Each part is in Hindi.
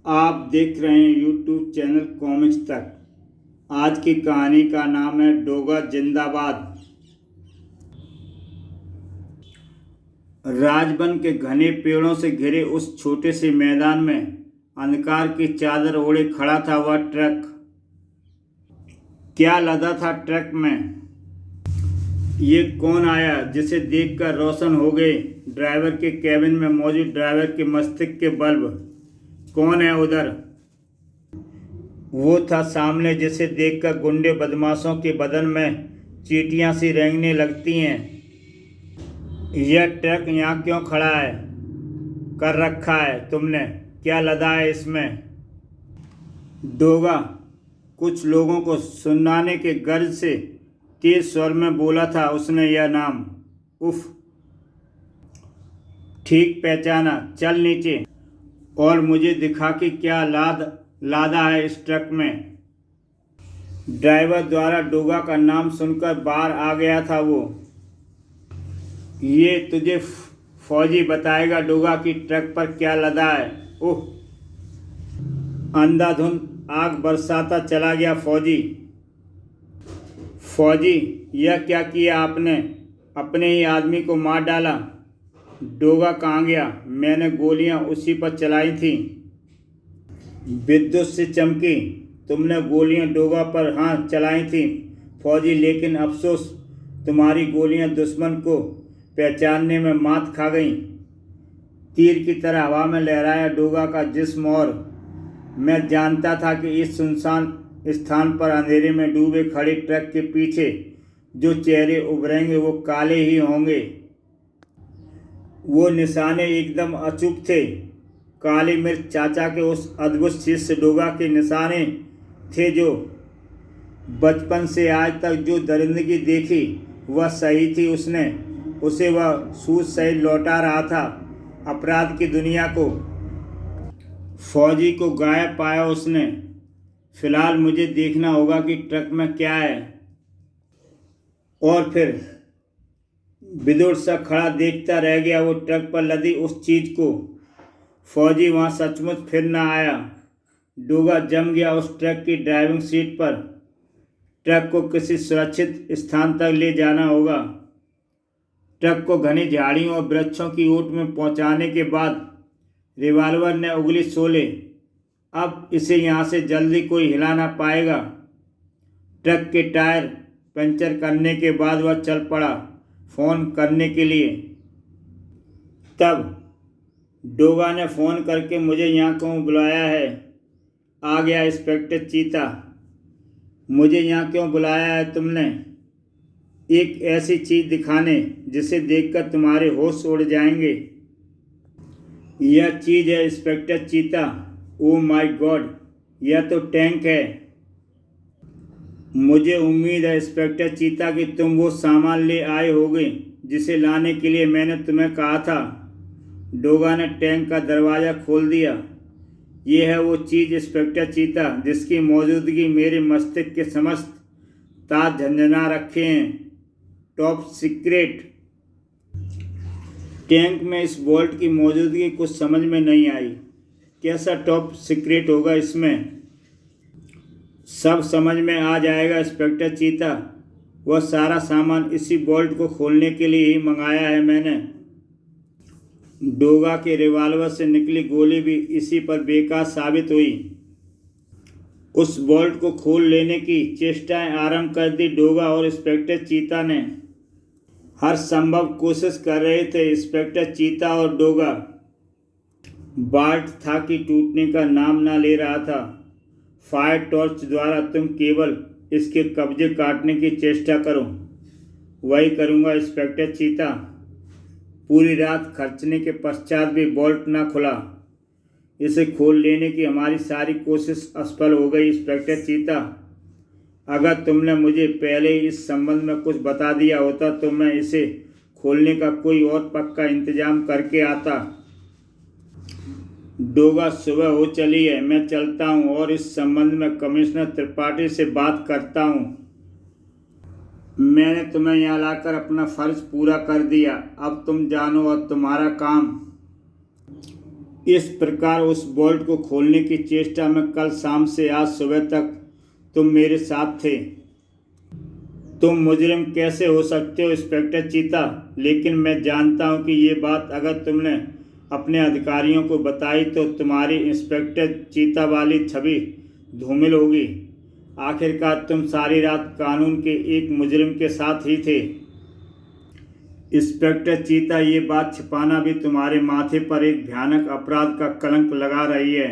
आप देख रहे हैं यूट्यूब चैनल कॉमिक्स तक। आज की कहानी का नाम है डोगा जिंदाबाद। राजवन के घने पेड़ों से घिरे उस छोटे से मैदान में अंधकार की चादर ओढ़े खड़ा था वह ट्रक। क्या लदा था ट्रक में? ये कौन आया जिसे देखकर रोशन हो गए ड्राइवर के कैबिन में मौजूद ड्राइवर के मस्तिष्क के बल्ब। कौन है उधर? वो था सामने जिसे देखकर गुंडे बदमाशों के बदन में चींटियां सी रेंगने लगती हैं। यह ट्रक यहाँ क्यों खड़ा है कर रखा है तुमने? क्या लदा है इसमें? डोगा कुछ लोगों को सुनाने के गर्ज से तेज स्वर में बोला था उसने यह नाम। उफ, ठीक पहचाना। चल नीचे और मुझे दिखा कि क्या लादा है इस ट्रक में। ड्राइवर द्वारा डोगा का नाम सुनकर बाहर आ गया था वो। ये तुझे फौजी बताएगा डोगा की ट्रक पर क्या लदा है। ओह, अंधाधुंध आग बरसाता चला गया फौजी। फौजी, यह क्या किया आपने? अपने ही आदमी को मार डाला। डोगा कहाँ गया? मैंने गोलियां उसी पर चलाई थी। विद्युत से चमकी। तुमने गोलियां डोगा पर हाँ चलाई थी फौजी, लेकिन अफसोस तुम्हारी गोलियां दुश्मन को पहचानने में मात खा गईं। तीर की तरह हवा में लहराया डोगा का जिस्म और मैं जानता था कि इस सुनसान स्थान पर अंधेरे में डूबे खड़े ट्रक के पीछे जो चेहरे उभरेंगे वो काले ही होंगे। वो निशाने एकदम अचूक थे। काली मिर्च चाचा के उस अद्भुत शिष्य डोगा के निशाने थे जो बचपन से आज तक जो दरिंदगी देखी वह सही थी। उसे वह सूझ सही लौटा रहा था अपराध की दुनिया को। फौजी को गायब पाया उसने। फिलहाल मुझे देखना होगा कि ट्रक में क्या है। और फिर विदुर सा खड़ा देखता रह गया वो ट्रक पर लदी उस चीज को। फौजी वहां सचमुच फिर न आया। डोगा जम गया उस ट्रक की ड्राइविंग सीट पर। ट्रक को किसी सुरक्षित स्थान तक ले जाना होगा। ट्रक को घनी झाड़ियों और वृक्षों की ओट में पहुंचाने के बाद रिवॉल्वर ने उंगली सोले। अब इसे यहाँ से जल्दी कोई हिला ना पाएगा। ट्रक के टायर पंचर करने के बाद वह चल पड़ा फ़ोन करने के लिए। तब डोगा ने फ़ोन करके मुझे यहाँ क्यों बुलाया है? आ गया इंस्पेक्टर चीता। मुझे यहाँ क्यों बुलाया है तुमने? एक ऐसी चीज़ दिखाने जिसे देखकर तुम्हारे होश उड़ जाएंगे। यह चीज़ है इंस्पेक्टर चीता। ओह माय गॉड, यह तो टैंक है। मुझे उम्मीद है इंस्पेक्टर चीता कि तुम वो सामान ले आए होगे जिसे लाने के लिए मैंने तुम्हें कहा था। डोगा ने टैंक का दरवाज़ा खोल दिया। ये है वो चीज़ इंस्पेक्टर चीता जिसकी मौजूदगी मेरे मस्तिष्क के समस्त तार झंझना रखे हैं। Top secret. टैंक में इस बोल्ट की मौजूदगी कुछ समझ में नहीं आई। कैसा टॉप सीक्रेट होगा इसमें? सब समझ में आ जाएगा इंस्पेक्टर चीता। वह सारा सामान इसी बोल्ट को खोलने के लिए ही मंगाया है मैंने। डोगा के रिवॉल्वर से निकली गोली भी इसी पर बेकार साबित हुई। उस बोल्ट को खोल लेने की चेष्टाएं आरंभ कर दी डोगा और इंस्पेक्टर चीता ने। हर संभव कोशिश कर रहे थे इंस्पेक्टर चीता और डोगा। बाल्ट था कि टूटने का नाम ना ले रहा था। फायर टॉर्च द्वारा तुम केवल इसके कब्जे काटने की चेष्टा करो। वही करूँगा इंस्पेक्टर चीता। पूरी रात खर्चने के पश्चात भी बोल्ट ना खुला। इसे खोल लेने की हमारी सारी कोशिश असफल हो गई इंस्पेक्टर चीता। अगर तुमने मुझे पहले ही इस संबंध में कुछ बता दिया होता तो मैं इसे खोलने का कोई और पक्का इंतजाम करके आता। डोगा, सुबह हो चली है, मैं चलता हूँ और इस संबंध में कमिश्नर त्रिपाठी से बात करता हूँ। मैंने तुम्हें यहाँ लाकर अपना फर्ज पूरा कर दिया। अब तुम जानो और तुम्हारा काम। इस प्रकार उस बोल्ट को खोलने की चेष्टा में कल शाम से आज सुबह तक तुम मेरे साथ थे। तुम मुजरिम कैसे हो सकते हो इंस्पेक्टर चीता? लेकिन मैं जानता हूँ कि ये बात अगर तुमने अपने अधिकारियों को बताई तो तुम्हारी इंस्पेक्टर चीता वाली छवि धूमिल होगी। आखिरकार तुम सारी रात कानून के एक मुजरिम के साथ ही थे। इंस्पेक्टर चीता, ये बात छिपाना भी तुम्हारे माथे पर एक भयानक अपराध का कलंक लगा रही है।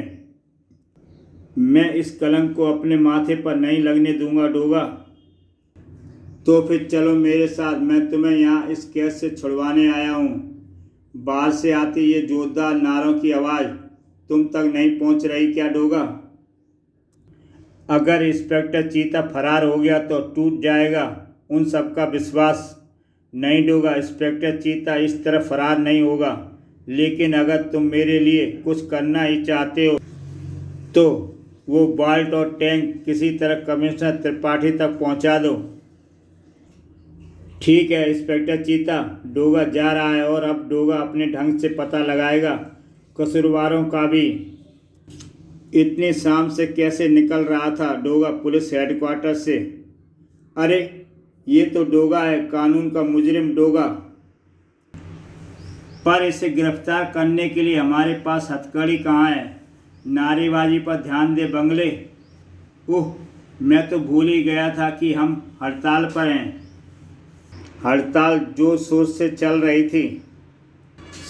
मैं इस कलंक को अपने माथे पर नहीं लगने दूंगा डोगा। तो फिर चलो मेरे साथ, मैं तुम्हें यहाँ इस कैद से छुड़वाने आया हूँ। बाहर से आती ये जोरदार नारों की आवाज़ तुम तक नहीं पहुँच रही क्या डोगा? अगर इंस्पेक्टर चीता फरार हो गया तो टूट जाएगा उन सबका विश्वास। नहीं डोगा, इंस्पेक्टर चीता इस तरह फरार नहीं होगा। लेकिन अगर तुम मेरे लिए कुछ करना ही चाहते हो तो वो बाल्ट और टैंक किसी तरह कमिश्नर त्रिपाठी तक पहुंचा दो। ठीक है इंस्पेक्टर चीता, डोगा जा रहा है और अब डोगा अपने ढंग से पता लगाएगा कसूरवारों का भी। इतनी शाम से कैसे निकल रहा था डोगा पुलिस हेडक्वार्टर से? अरे ये तो डोगा है, कानून का मुजरिम डोगा। पर इसे गिरफ्तार करने के लिए हमारे पास हथकड़ी कहाँ है? नारेबाजी पर ध्यान दे बंगले। ओह, मैं तो भूल ही गया था कि हम हड़ताल पर हैं। हड़ताल जोर शोर से चल रही थी।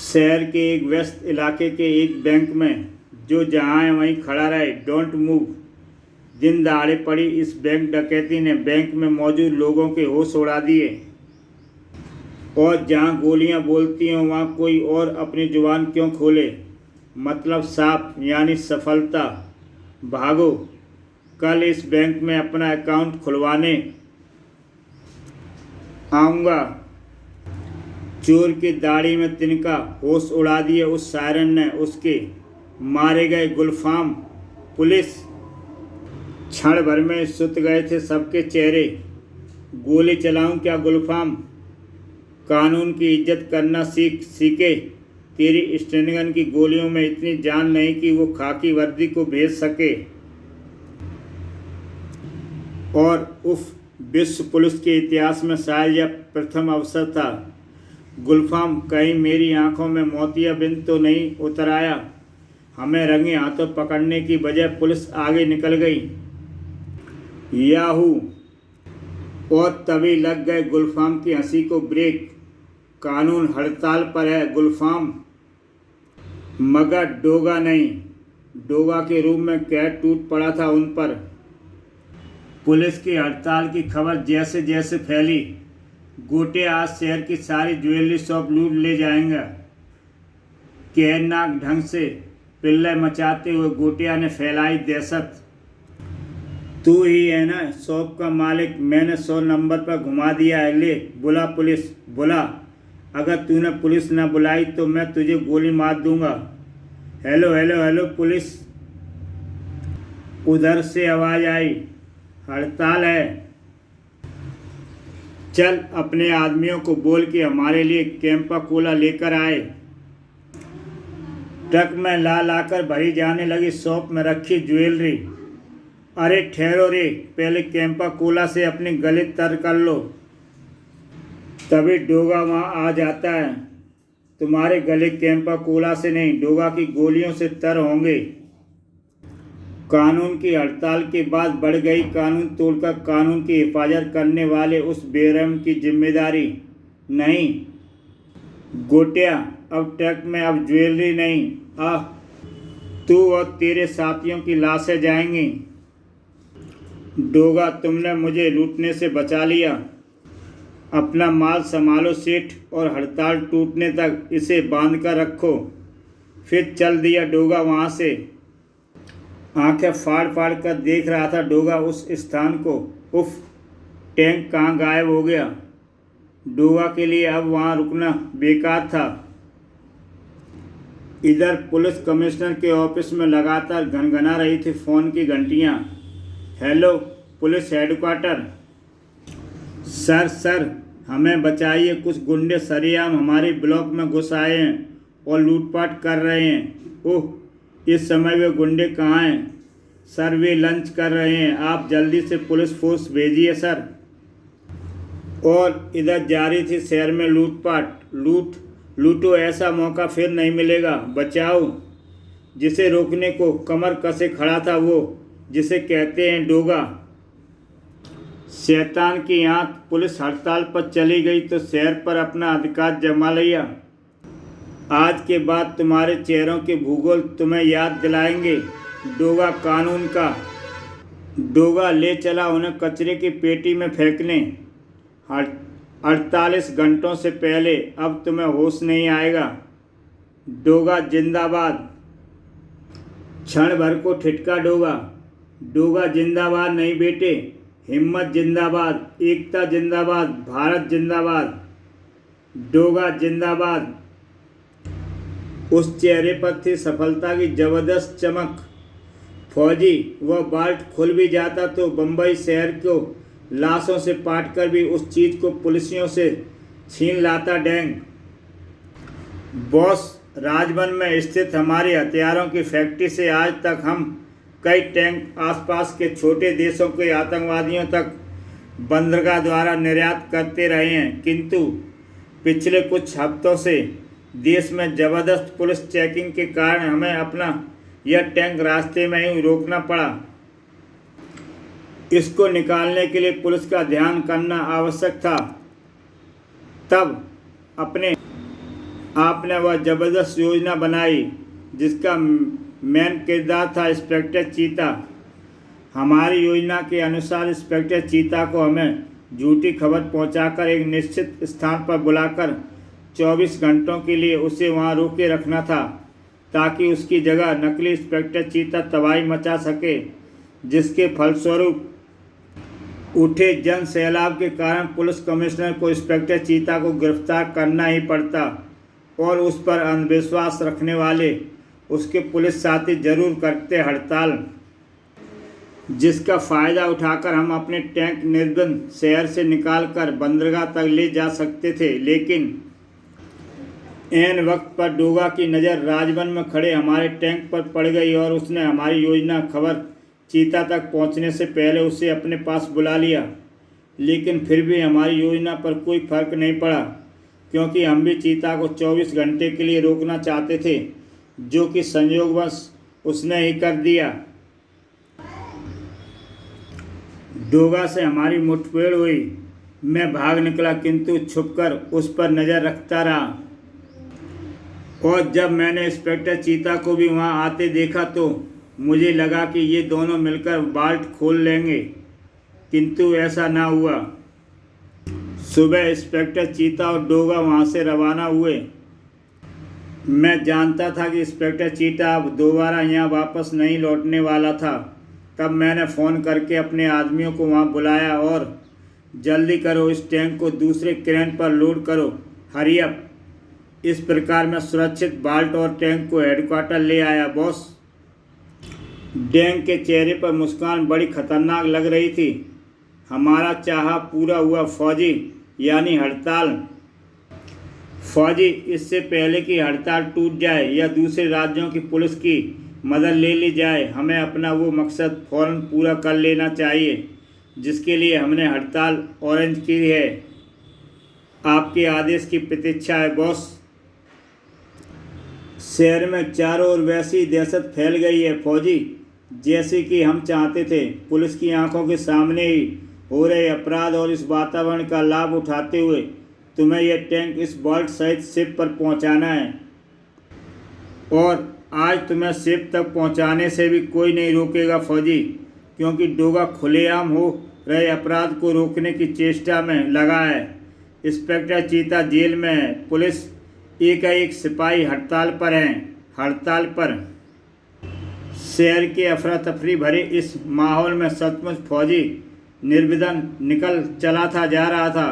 शहर के एक व्यस्त इलाके के एक बैंक में जो जहाँ है वहीं खड़ा रहे, डोंट मूव। दिन दहाड़े पड़ी इस बैंक डकैती ने बैंक में मौजूद लोगों के होश उड़ा दिए। और जहाँ गोलियाँ बोलती हों वहाँ कोई और अपनी जुबान क्यों खोले? मतलब साफ, यानी सफलता। भागो, कल इस बैंक में अपना अकाउंट खुलवाने आऊँगा। चोर की दाढ़ी में तिनका होश उड़ा दिए उस सायरन ने। उसके मारे गए गुलफाम। पुलिस। क्षण भर में सुत गए थे सबके चेहरे। गोली चलाऊं क्या गुलफाम? कानून की इज्जत करना सीखे। तेरी स्टेनगन की गोलियों में इतनी जान नहीं कि वो खाकी वर्दी को भेज सके। और उफ, विश्व पुलिस के इतिहास में शायद यह प्रथम अवसर था। गुलफाम, कहीं मेरी आंखों में मोतियाबिंद तो नहीं उतर आया? हमें रंगे हाथों पकड़ने की बजाय पुलिस आगे निकल गई। याहू! और तभी लग गए गुलफाम की हंसी को ब्रेक। कानून हड़ताल पर है गुलफाम, मगर डोगा नहीं। डोगा के रूप में कहर टूट पड़ा था उन पर। पुलिस की हड़ताल की खबर जैसे जैसे फैली, गोटे आज शहर की सारी ज्वेलरी शॉप लूट ले जाएंगे। कहरनाक ढंग से पिल्ले मचाते हुए गोटिया ने फैलाई दहशत। तू ही है ना शॉप का मालिक? मैंने 100 नंबर पर घुमा दिया है। ले बुला पुलिस, बुला। अगर तूने पुलिस न बुलाई तो मैं तुझे गोली मार दूंगा। Hello hello hello police. उधर से आवाज़ आई, हड़ताल है। चल अपने आदमियों को बोल के हमारे लिए कैंपा कोला लेकर आए। ट्रक में लाकर भरी जाने लगी शॉप में रखी ज्वेलरी। अरे ठहरो रे, पहले कैंपा कोला से अपने गले तर कर लो, तभी डोगा वहाँ आ जाता है। तुम्हारे गले कैंपा कोला से नहीं, डोगा की गोलियों से तर होंगे। कानून की हड़ताल के बाद बढ़ गई कानून तोड़कर कानून की हिफाजत करने वाले उस बेरहम की जिम्मेदारी। नहीं गोटिया, अब ट्रक में अब ज्वेलरी नहीं। आह, तू और तेरे साथियों की लाशें जाएंगी। डोगा, तुमने मुझे लूटने से बचा लिया। अपना माल संभालो सेठ, और हड़ताल टूटने तक इसे बांध कर रखो। फिर चल दिया डोगा वहाँ से। आंखें फाड़ फाड़ कर देख रहा था डोगा उस स्थान को। उफ, टैंक कहाँ गायब हो गया? डोगा के लिए अब वहाँ रुकना बेकार था। इधर पुलिस कमिश्नर के ऑफिस में लगातार घनघना रही थी फ़ोन की घंटियाँ। Hello police headquarter. सर हमें बचाइए, कुछ गुंडे सरेआम हमारे ब्लॉक में घुस आए हैं और लूटपाट कर रहे हैं। ओह, इस समय वे गुंडे कहाँ हैं? सर, वे लंच कर रहे हैं। आप जल्दी से पुलिस फोर्स भेजिए सर। और इधर जारी थी शहर में लूटपाट। लूटो, ऐसा मौका फिर नहीं मिलेगा। बचाओ। जिसे रोकने को कमर कसे खड़ा था वो, जिसे कहते हैं डोगा। शैतान की आंख। पुलिस हड़ताल पर चली गई तो शहर पर अपना अधिकार जमा लिया। आज के बाद तुम्हारे चेहरों के भूगोल तुम्हें याद दिलाएंगे डोगा कानून का। डोगा ले चला उन्हें कचरे की पेटी में फेंकने। 48 घंटों से पहले अब तुम्हें होश नहीं आएगा। डोगा जिंदाबाद। क्षण भर को ठिठका डोगा। डोगा जिंदाबाद नहीं बेटे, हिम्मत जिंदाबाद, एकता जिंदाबाद, भारत जिंदाबाद। डोगा जिंदाबाद। उस चेहरे पर थी सफलता की जबरदस्त चमक। फौजी, वह बाल्ट खुल भी जाता तो बंबई शहर को लाशों से पाटकर भी उस चीज को पुलिसियों से छीन लाता डैंग। बॉस, राजवन में स्थित हमारी हथियारों की फैक्ट्री से आज तक हम कई टैंक आसपास के छोटे देशों के आतंकवादियों तक बंदरगाह द्वारा निर्यात करते रहे हैं, किंतु पिछले कुछ हफ्तों से देश में जबरदस्त पुलिस चेकिंग के कारण हमें अपना यह टैंक रास्ते में ही रोकना पड़ा। इसको निकालने के लिए पुलिस का ध्यान करना आवश्यक था। तब आपने वह जबरदस्त योजना बनाई जिसका मेन किरदार था इंस्पेक्टर चीता। हमारी योजना के अनुसार इंस्पेक्टर चीता को हमें झूठी खबर पहुंचाकर एक निश्चित स्थान पर बुलाकर 24 घंटों के लिए उसे वहां रोके रखना था, ताकि उसकी जगह नकली इंस्पेक्टर चीता तबाही मचा सके, जिसके फलस्वरूप उठे जन सैलाब के कारण पुलिस कमिश्नर को इंस्पेक्टर चीता को गिरफ्तार करना ही पड़ता और उस पर अंधविश्वास रखने वाले उसके पुलिस साथी जरूर करते हड़ताल, जिसका फ़ायदा उठाकर हम अपने टैंक निर्बंध शहर से निकालकर बंदरगाह तक ले जा सकते थे। लेकिन ऐन वक्त पर डोगा की नज़र राजवन में खड़े हमारे टैंक पर पड़ गई और उसने हमारी योजना खबर चीता तक पहुंचने से पहले उसे अपने पास बुला लिया। लेकिन फिर भी हमारी योजना पर कोई फर्क नहीं पड़ा, क्योंकि हम भी चीता को 24 घंटे के लिए रोकना चाहते थे, जो कि संयोगवश उसने ही कर दिया। डोगा से हमारी मुठभेड़ हुई। मैं भाग निकला, किंतु छुपकर उस पर नज़र रखता रहा। और जब मैंने इंस्पेक्टर चीता को भी वहां आते देखा तो मुझे लगा कि ये दोनों मिलकर बाल्ट खोल लेंगे, किंतु ऐसा ना हुआ। सुबह इंस्पेक्टर चीता और डोगा वहां से रवाना हुए। मैं जानता था कि इंस्पेक्टर चीता अब दोबारा यहाँ वापस नहीं लौटने वाला था। तब मैंने फ़ोन करके अपने आदमियों को वहाँ बुलाया और जल्दी करो, इस टैंक को दूसरे क्रेन पर लोड करो, हरी अप। इस प्रकार मैं सुरक्षित बाल्ट और टैंक को हेडक्वार्टर ले आया। बॉस, डैंग के चेहरे पर मुस्कान बड़ी खतरनाक लग रही थी। हमारा चाहा पूरा हुआ फौजी, यानी हड़ताल। फौजी, इससे पहले कि हड़ताल टूट जाए या दूसरे राज्यों की पुलिस की मदद ले ली जाए, हमें अपना वो मकसद फौरन पूरा कर लेना चाहिए जिसके लिए हमने हड़ताल ऑरेंज की है। आपके आदेश की प्रतीक्षा है बॉस। शहर में चारों ओर वैसी दहशत फैल गई है फौजी, जैसे कि हम चाहते थे। पुलिस की आंखों के सामने ही हो रहे अपराध और इस वातावरण का लाभ उठाते हुए तुम्हें यह टैंक इस बाल्ट सहित शिप पर पहुंचाना है। और आज तुम्हें शिप तक पहुंचाने से भी कोई नहीं रोकेगा फौजी, क्योंकि डोगा खुलेआम हो रहे अपराध को रोकने की चेष्टा में लगा है। इंस्पेक्टर चीता जेल में है। पुलिस एक सिपाही हड़ताल पर हैं। हड़ताल पर। शहर के अफरा तफरी भरे इस माहौल में सचमुच फौजी निर्विघ्न निकल चला था जा रहा था।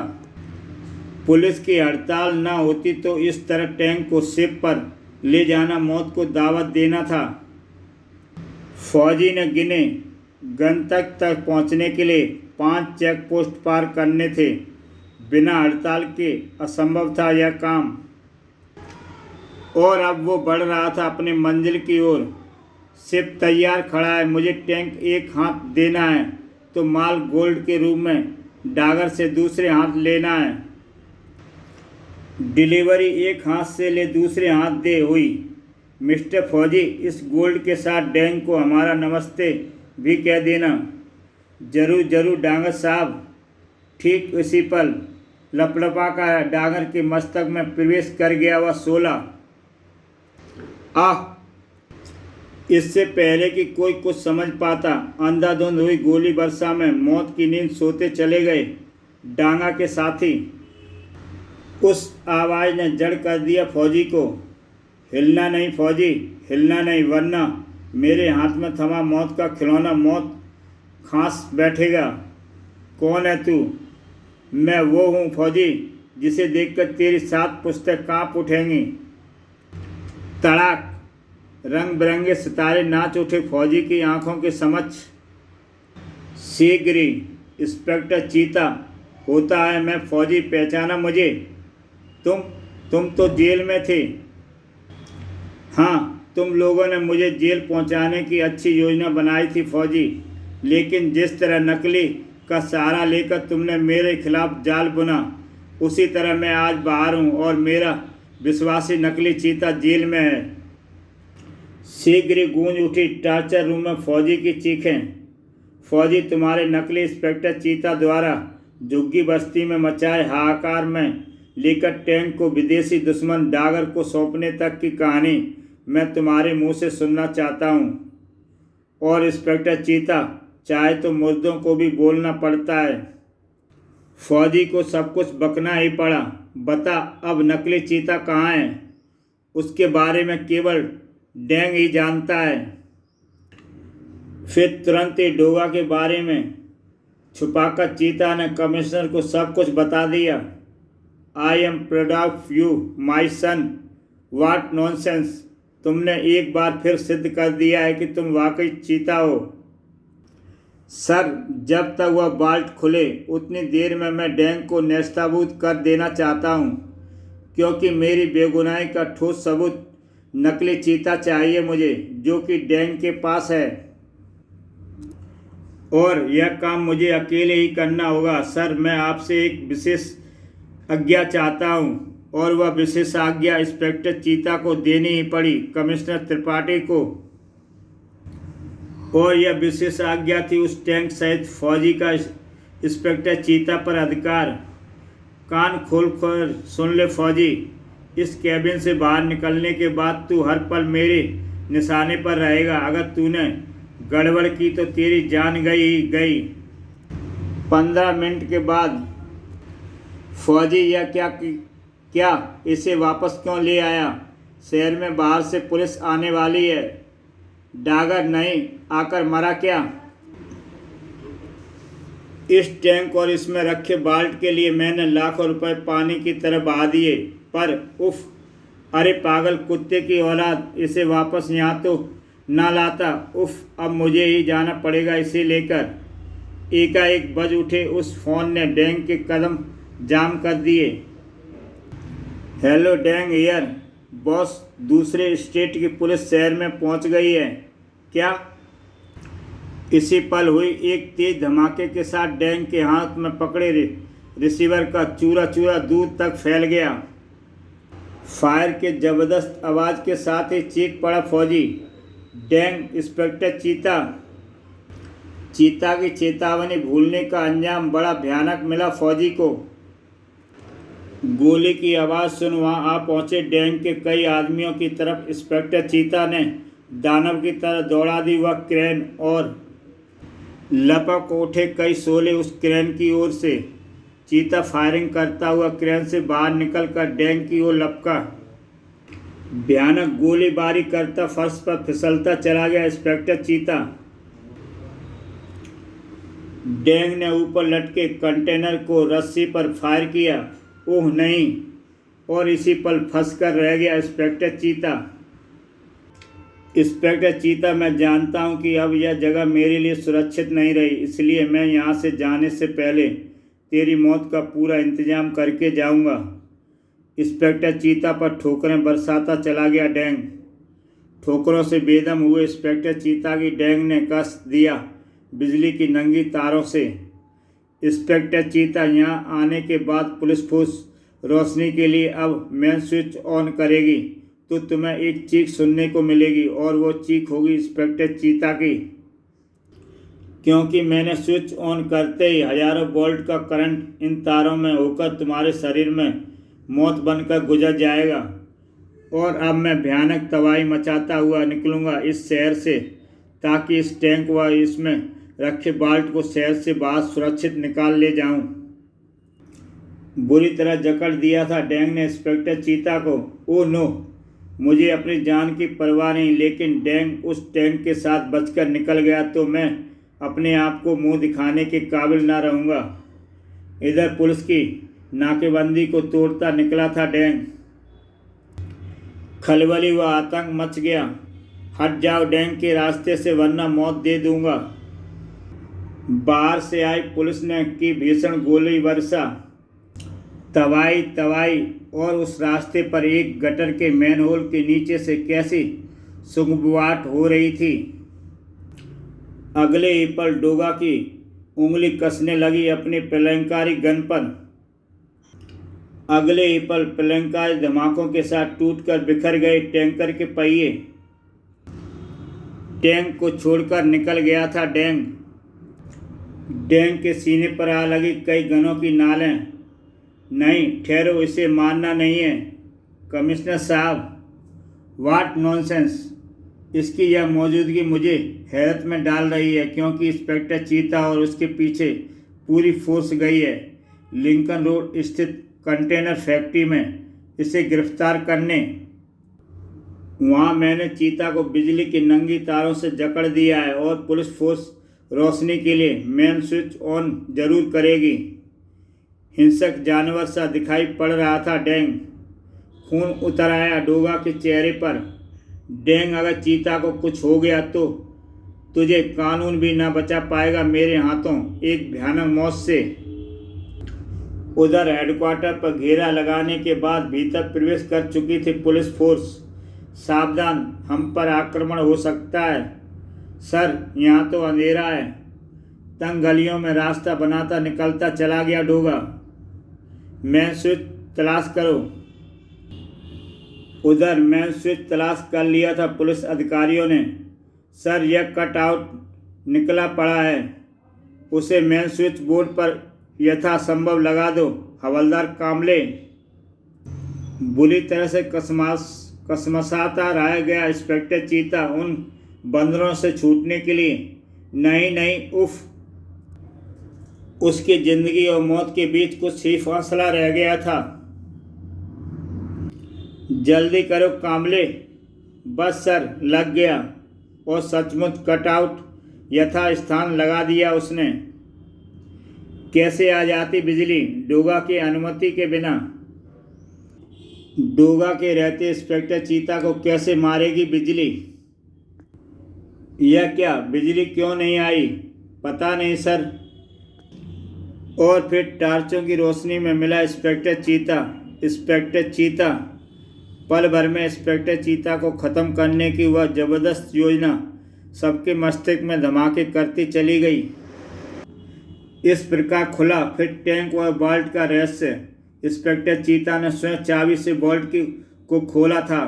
पुलिस की हड़ताल न होती तो इस तरह टैंक को शिप पर ले जाना मौत को दावत देना था। फौजी ने गिने गंतव्य तक पहुंचने के लिए 5 चेक पोस्ट पार करने थे। बिना हड़ताल के असंभव था यह काम। और अब वो बढ़ रहा था अपनी मंजिल की ओर। शिप तैयार खड़ा है, मुझे टैंक एक हाथ देना है तो माल गोल्ड के रूप में डागर से दूसरे हाथ लेना है। डिलीवरी एक हाथ से ले दूसरे हाथ दे हुई। मिस्टर फौजी, इस गोल्ड के साथ डैंग को हमारा नमस्ते भी कह देना। जरूर जरूर डांगर साहब। ठीक उसी पल लपलपा का डांगर के मस्तक में प्रवेश कर गया वह शोला। आह! इससे पहले कि कोई कुछ समझ पाता, अंधाधुंध हुई गोली वर्षा में मौत की नींद सोते चले गए डांगा के साथी। उस आवाज़ ने जड़ कर दिया फौजी को। हिलना नहीं फौजी, हिलना नहीं, वरना मेरे हाथ में थमा मौत का खिलौना मौत खांस बैठेगा। कौन है तू? मैं वो हूँ फौजी जिसे देखकर तेरी 7 पुश्तें काँप उठेंगी। तड़ाक! रंग बिरंगे सितारे नाच उठे फौजी की आंखों के समक्ष। शीघ्र ही इंस्पेक्टर चीता होता है मैं फौजी, पहचाना मुझे? तुम तो जेल में थे। हाँ, तुम लोगों ने मुझे जेल पहुंचाने की अच्छी योजना बनाई थी फौजी, लेकिन जिस तरह नकली का सहारा लेकर तुमने मेरे खिलाफ जाल बुना, उसी तरह मैं आज बाहर हूँ और मेरा विश्वासी नकली चीता जेल में है। शीघ्र ही गूंज उठी टार्चर रूम में फौजी की चीखें। फौजी, तुम्हारे नकली इंस्पेक्टर चीता द्वारा झुग्गी बस्ती में मचाए हाहाकार में लेकर टैंक को विदेशी दुश्मन डागर को सौंपने तक की कहानी मैं तुम्हारे मुंह से सुनना चाहता हूँ। और इंस्पेक्टर चीता, चाहे तो मुर्दों को भी बोलना पड़ता है। फौजी को सब कुछ बकना ही पड़ा। बता, अब नकली चीता कहाँ है? उसके बारे में केवल डैंग ही जानता है। फिर तुरंत ही डोगा के बारे में छुपाकर चीता ने कमिश्नर को सब कुछ बता दिया। I am proud of you my son. What nonsense! तुमने एक बार फिर सिद्ध कर दिया है कि तुम वाकई चीता हो। सर, जब तक वह बाल्ट खुले उतनी देर में मैं डैंग को नेस्ताभूत कर देना चाहता हूँ, क्योंकि मेरी बेगुनाही का ठोस सबूत नकली चीता चाहिए मुझे, जो कि डैंग के पास है। और यह काम मुझे अकेले ही करना होगा। सर, मैं आपसे एक विशेष आज्ञा चाहता हूँ, और वह विशेष आज्ञा इंस्पेक्टर चीता को देनी ही पड़ी, कमिश्नर त्रिपाठी को। और यह विशेष आज्ञा थी उस टैंक सहित फौजी का इंस्पेक्टर चीता पर अधिकार। कान खोल कर सुन ले फौजी, इस कैबिन से बाहर निकलने के बाद तू हर पल मेरे निशाने पर रहेगा। अगर तूने गड़बड़ की तो तेरी जान गई ही गई। 15 मिनट के बाद फौजी, यह क्या इसे वापस क्यों ले आया? शहर में बाहर से पुलिस आने वाली है। डागर नहीं आकर मरा क्या? इस टैंक और इसमें रखे बाल्ट के लिए मैंने लाखों रुपए पानी की तरह बहा दिए, पर उफ! अरे पागल कुत्ते की औलाद, इसे वापस यहाँ तो ना लाता। उफ! अब मुझे ही जाना पड़ेगा इसे लेकर। एकाएक बज उठे उस फोन ने डैंग के कदम जाम कर दिए। Hello dang here. बॉस, दूसरे स्टेट की पुलिस शहर में पहुंच गई है। क्या? इसी पल हुई एक तेज धमाके के साथ डैंग के हाथ में पकड़े रिसीवर का चूरा चूरा दूर तक फैल गया। फायर के जबरदस्त आवाज़ के साथ ही चीख पड़ा फौजी। डैंग! इंस्पेक्टर चीता! चीता की चेतावनी भूलने का अंजाम बड़ा भयानक मिला फौजी को। गोली की आवाज़ सुन वहाँ आ पहुँचे डैंग के कई आदमियों की तरफ इंस्पेक्टर चीता ने दानव की तरह दौड़ा दी वह क्रेन, और लपक उठे कई शोले उस क्रेन की ओर से। चीता फायरिंग करता हुआ क्रेन से बाहर निकलकर डैंग की ओर लपका। भयानक गोलीबारी करता फर्श पर फिसलता चला गया इंस्पेक्टर चीता। डैंग ने ऊपर लटके कंटेनर को रस्सी पर फायर किया। ओह नहीं! और इसी पल फंसकर रह गया इंस्पेक्टर चीता। इंस्पेक्टर चीता, मैं जानता हूं कि अब यह जगह मेरे लिए सुरक्षित नहीं रही, इसलिए मैं यहां से जाने से पहले तेरी मौत का पूरा इंतजाम करके जाऊंगा। इंस्पेक्टर चीता पर ठोकरें बरसाता चला गया डेंग। ठोकरों से बेदम हुए इंस्पेक्टर चीता की डेंग ने कस दिया बिजली की नंगी तारों से। इंस्पेक्टर चीता यहाँ आने के बाद पुलिस फोर्स रोशनी के लिए अब मेन स्विच ऑन करेगी तो तुम्हें एक चीख सुनने को मिलेगी और वो चीख होगी इंस्पेक्टर चीता की, क्योंकि मैंने स्विच ऑन करते ही हजारों वोल्ट का करंट इन तारों में होकर तुम्हारे शरीर में मौत बनकर गुजर जाएगा और अब मैं भयानक तबाही मचाता हुआ निकलूंगा इस शहर से ताकि इस टैंक व इसमें रखे बाल्ट को शहर से बाहर सुरक्षित निकाल ले जाऊं। बुरी तरह जकड़ दिया था डेंग ने इंस्पेक्टर चीता को। ओह नो, मुझे अपनी जान की परवाह नहीं, लेकिन डेंग उस टैंक के साथ बचकर निकल गया तो मैं अपने आप को मुंह दिखाने के काबिल ना रहूँगा। इधर पुलिस की नाकेबंदी को तोड़ता निकला था डेंग। खलबली व आतंक मच गया। हट जाओ डेंग के रास्ते से वरना मौत दे दूंगा। बाहर से आई पुलिस ने की भीषण गोली वर्षा। तबाही और उस रास्ते पर एक गटर के मैनहोल के नीचे से कैसी सुगबुगाहट हो रही थी। अगले ही पल डोगा की उंगली कसने लगी अपने प्रलयंकारी गन पर। अगले ही पल प्रलयंकारी धमाकों के साथ टूटकर बिखर गए टैंकर के पहिए। टैंक को छोड़कर निकल गया था डेंग। डेंग के सीने पर आ लगी कई गनों की नालें। नहीं ठहरो, इसे मारना नहीं है कमिश्नर साहब। What nonsense. इसकी यह मौजूदगी मुझे हैरत में डाल रही है क्योंकि इंस्पेक्टर चीता और उसके पीछे पूरी फोर्स गई है लिंकन रोड स्थित कंटेनर फैक्ट्री में इसे गिरफ्तार करने। वहाँ मैंने चीता को बिजली की नंगी तारों से जकड़ दिया है और पुलिस फोर्स रोशनी के लिए मेन स्विच ऑन जरूर करेगी। हिंसक जानवर सा दिखाई पड़ रहा था डेंग। खून उतर आया डोगा के चेहरे पर। डेंग, अगर चीता को कुछ हो गया तो तुझे कानून भी ना बचा पाएगा मेरे हाथों एक भयानक मौत से। उधर हेडक्वार्टर पर घेरा लगाने के बाद भीतर प्रवेश कर चुकी थी पुलिस फोर्स। सावधान, हम पर आक्रमण हो सकता है। सर, यहाँ तो अंधेरा है। तंग गलियों में रास्ता बनाता निकलता चला गया डोगा। मेन स्विच तलाश करो। उधर मेन स्विच तलाश कर लिया था पुलिस अधिकारियों ने। सर, यह कट आउट निकला पड़ा है, उसे मेन स्विच बोर्ड पर यथासंभव लगा दो हवलदार कामले। बुरी तरह से कसमसाता रह गया इंस्पेक्टर चीता उन बंदरों से छूटने के लिए। नहीं, उफ। उसकी जिंदगी और मौत के बीच कुछ ही फासला रह गया था। जल्दी करो कामले। बस सर, लग गया। और सचमुच कटआउट यथास्थान लगा दिया उसने। कैसे आ जाती बिजली डोगा की अनुमति के बिना? डोगा के रहते इंस्पेक्टर चीता को कैसे मारेगी बिजली? यह क्या, बिजली क्यों नहीं आई? पता नहीं सर। और फिर टार्चों की रोशनी में मिला इंस्पेक्टर चीता। पल भर में इंस्पेक्टर चीता को ख़त्म करने की वह ज़बरदस्त योजना सबके मस्तिष्क में धमाके करती चली गई। इस प्रकार खुला फिर टैंक व बाल्ट का रहस्य। इंस्पेक्टर चीता ने स्वयं चाबी से बाल्ट को खोला था।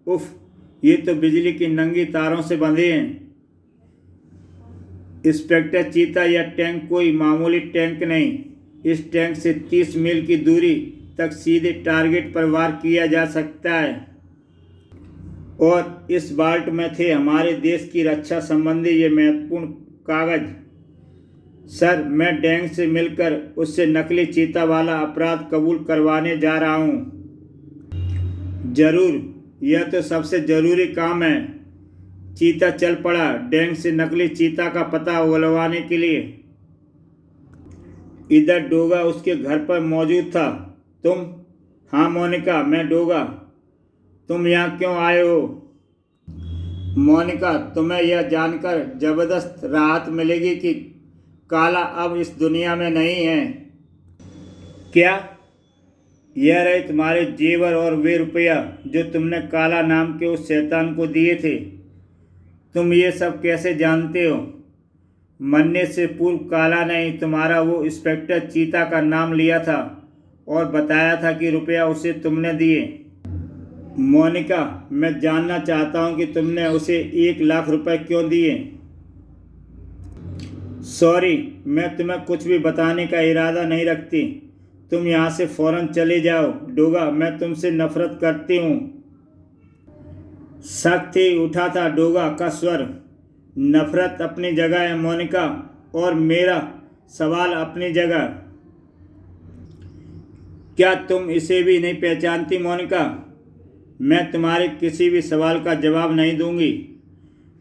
उफ, ये तो बिजली की नंगी तारों से बंधे हैं। इंस्पेक्टर चीता, यह टैंक कोई मामूली टैंक नहीं। इस टैंक से 30 मील की दूरी तक सीधे टारगेट पर वार किया जा सकता है। और इस बाल्ट में थे हमारे देश की रक्षा संबंधी ये महत्वपूर्ण कागज। सर, मैं डेंग से मिलकर उससे नकली चीता वाला अपराध कबूल करवाने जा रहा हूँ। जरूर, यह तो सबसे ज़रूरी काम है। चीता चल पड़ा डेंग से नकली चीता का पता उगलवाने के लिए। इधर डोगा उसके घर पर मौजूद था। तुम? हाँ मोनिका, मैं डोगा। तुम यहाँ क्यों आए हो? मोनिका, तुम्हें यह जानकर ज़बरदस्त राहत मिलेगी कि काला अब इस दुनिया में नहीं है। क्या? यह रहे तुम्हारे जेवर और वे रुपया जो तुमने काला नाम के उस शैतान को दिए थे। तुम ये सब कैसे जानते हो? मरने से पूर्व काला ने तुम्हारा वो इंस्पेक्टर चीता का नाम लिया था और बताया था कि रुपया उसे तुमने दिए। मोनिका, मैं जानना चाहता हूँ कि तुमने उसे 1 लाख रुपए क्यों दिए? सॉरी, मैं तुम्हें कुछ भी बताने का इरादा नहीं रखती। तुम यहाँ से फौरन चले जाओ। डोगा, मैं तुमसे नफरत करती हूँ। सख्त ही उठा था डोगा का स्वर। नफरत अपनी जगह है मोनिका, और मेरा सवाल अपनी जगह। क्या तुम इसे भी नहीं पहचानती मोनिका? मैं तुम्हारे किसी भी सवाल का जवाब नहीं दूंगी।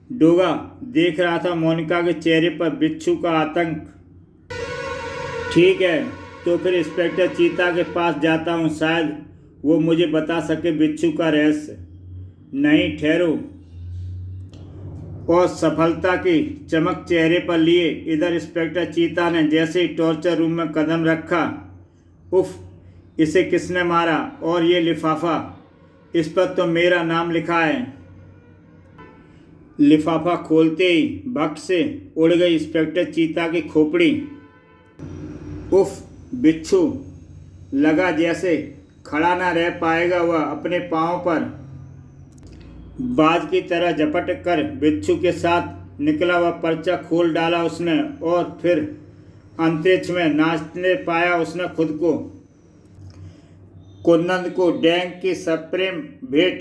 डोगा देख रहा था मोनिका के चेहरे पर बिच्छू का आतंक। ठीक है, तो फिर इंस्पेक्टर चीता के पास जाता हूँ, शायद वो मुझे बता सके बिच्छू का रहस्य। नहीं, ठहरो। और सफलता की चमक चेहरे पर लिए इधर इंस्पेक्टर चीता ने जैसे ही टॉर्चर रूम में कदम रखा, उफ, इसे किसने मारा? और ये लिफाफा, इस पर तो मेरा नाम लिखा है। लिफाफा खोलते ही भक्त से उड़ गई इंस्पेक्टर चीता की खोपड़ी। उफ, बिच्छू, लगा जैसे खड़ा ना रह पाएगा वह अपने पांव पर। बाज की तरह झपट कर बिच्छू के साथ निकला वह पर्चा खोल डाला उसने, और फिर अंतरिक्ष में नाचने पाया उसने खुद को। कुन्नद को डैंग की सप्रेम भेंट,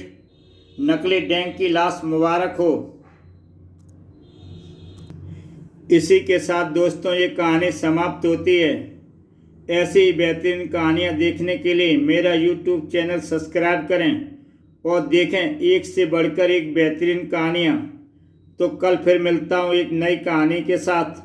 नकली डैंग की लाश मुबारक हो। इसी के साथ दोस्तों ये कहानी समाप्त होती है। ऐसी ही बेहतरीन कहानियाँ देखने के लिए मेरा YouTube चैनल सब्सक्राइब करें और देखें एक से बढ़कर एक बेहतरीन कहानियाँ। तो कल फिर मिलता हूँ एक नई कहानी के साथ।